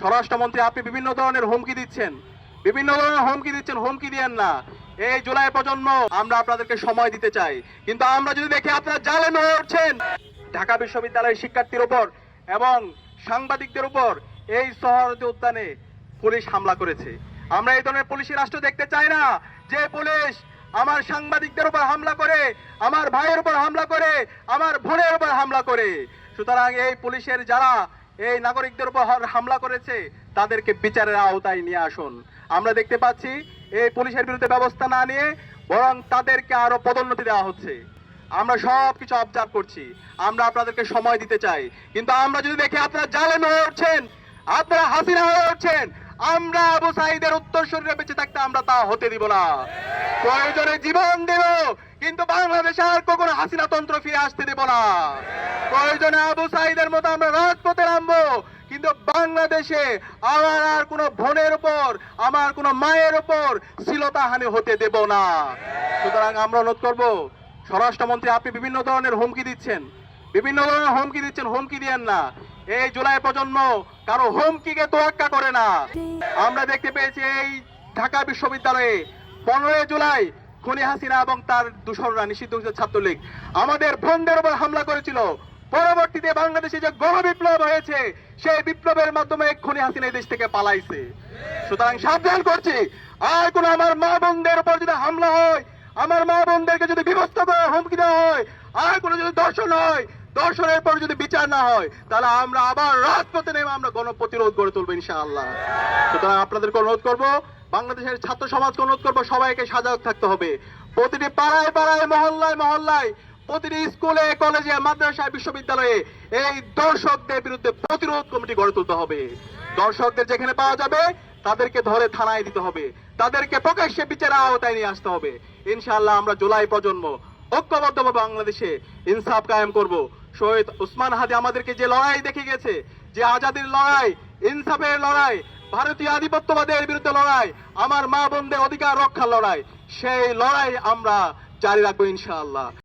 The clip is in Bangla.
স্বরাষ্ট্রমন্ত্রী, আপনি বিভিন্ন ধরনের হুমকি দিচ্ছেন, হুমকি দিয়েন না। এই জুলাই প্রজন্ম আমরা আপনাদেরকে সময় দিতে চাই, কিন্তু আমরা যদি দেখি আপনারা জালেম হয়ে উঠছেন ঢাকা বিশ্ববিদ্যালয়ের শিক্ষার্থীর উপর এবং সাংবাদিকদের উপর। এই সোহরাওয়ার্দী উদ্যানে পুলিশ হামলা করেছে। আমরা এই ধরনের পুলিশি রাষ্ট্র দেখতে চাই না, যে পুলিশ আমার সাংবাদিকদের উপর হামলা করে, আমার ভাইয়ের উপর হামলা করে, আমার বোনের উপর হামলা করে। সুতরাং এই পুলিশের যারা এই নাগরিকদের উপর হামলা করেছে তাদেরকে বিচারের আওতায় নিয়ে আসুন। আমরা দেখতে পাচ্ছি এই পুলিশের বিরুদ্ধে ব্যবস্থা না নিয়ে বরং তাদেরকে আরো পদোন্নতি দেওয়া হচ্ছে। আমরা সবকিছু অবজার্ভ করছি, আমরা আপনাদেরকে সময় দিতে চাই, কিন্তু আমরা যদি দেখি আপনারা জালেম হয়ে উঠছেন, আপনারা হাসিনা হয়ে উঠছেন, আমরা আবু সাঈদের উত্তরসূরিরা বেঁচে থাকতে আমরা তা হতে দিব না। প্রয়োজনে জীবন দেব, কিন্তু বাংলাদেশে আর কখনো হাসিনা তন্ত্র ফিরে আসতে দেব না। প্রয়োজনে আবু সাঈদের মতো আমরা রাজপথে নামবো, কিন্তু বাংলাদেশে আমার আর কোনো বোনের উপর, আমার কোনো মায়ের উপর শ্লীলতাহানি হতে দেব না। সুতরাং আমরা অনুরোধ করব, স্বরাষ্ট্রমন্ত্রী, আপনি বিভিন্ন ধরনের হুমকি দিচ্ছেন, হুমকি দিয়েন না। এই জুলাই প্রজন্ম কারো হুমকিকে তোয়াক্কা করে না। আমরা দেখতে পেয়েছি এই ঢাকা বিশ্ববিদ্যালয়ে 15 জুলাই খুনি হাসিনা এবং তার দূষররা, নিষিদ্ধ ছাত্রলীগ আমাদের বোনদের উপর হামলা করেছিল। পরবর্তীতে বাংলাদেশে যে গণবিপ্লব হয়েছে, সেই বিপ্লবের মাধ্যমে খুনি হাসিনা এই দেশ থেকে পালাইছে। সুতরাং সাবধান করছি, আর কোন আমার মা বোনদের উপর যদি হামলা হয়, আমার মা বোনদেরকে যদি বিভক্ত করে হুমকি দেওয়া হয়, আর কোনো যদি দর্শন হয়, দর্শনের পর যদি বিচার না হয়, তাহলে আমরা আবার রাজপথে নেমে আমরা গণপ্রতিরোধ গড়ে তুলবো ইনশাআল্লাহ। সুতরাং আপনাদেরকে অনুরোধ করবো, বাংলাদেশের ছাত্র সমাজকে অনুরোধ করবো, সবাইকে সজাগ থাকতে হবে। প্রতিটি পাড়ায় পাড়ায়, মহল্লায় মহল্লায়, প্রতিটি স্কুলে, কলেজে, মাদ্রাসায়, বিশ্ববিদ্যালয়ে এই দর্শকদের বিরুদ্ধে প্রতিরোধ কমিটি গড়ে তুলতে হবে। দর্শকদের যেখানে পাওয়া যাবে তাদেরকে ধরে থানায় দিতে হবে, তাদেরকে প্রকাশ্যে বিচারের আওতায় নিয়ে আসতে হবে। ইনশাআল্লাহ আমরা জুলাই প্রজন্ম ঐক্যবদ্ধভাবে বাংলাদেশে ইনসাফ কায়েম করব। শহীদ ওসমান হাদি আমাদেরকে যে লড়াই দেখে গেছে, যে আজাদির লড়াই, ইনসাফের লড়াই, ভারতীয় আধিপত্যবাদের বিরুদ্ধে লড়াই, আমার মা বোনদের অধিকার রক্ষার লড়াই, সেই লড়াই আমরা জারি রাখবো ইনশাআল্লাহ।